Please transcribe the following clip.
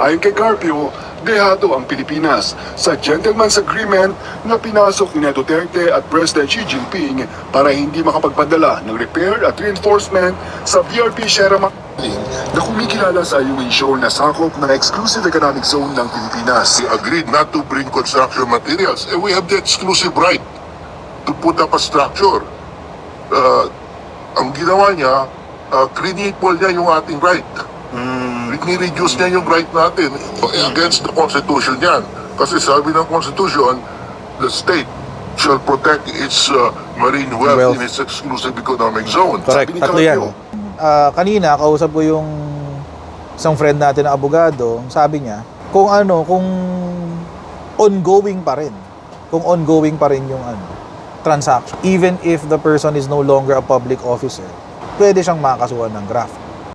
Ayon kay Carpio, dehado ang Pilipinas sa gentleman's agreement na pinasok ni Duterte at President Xi Jinping para hindi makapagpadala ng repair at reinforcement sa BRP Sierra Madre na kumikilala sa UN Shore na sakop ng exclusive economic zone ng Pilipinas. We agreed not to bring construction materials, and we have the exclusive right to put up a structure. Ang ginawa niya, crinipol niya yung ating right. Ni-reduce niya yung right natin against the Constitution yan. Kasi sabi ng Constitution, the state shall protect its marine wealth in its exclusive economic zone. Correct, tatlo yan. Kanina, kausap ko yung isang friend natin na abogado, sabi niya, kung ongoing pa rin. Kung ongoing pa rin yung transaction. Even if the person is no longer a public officer, pwede siyang makakasuhan ng graft.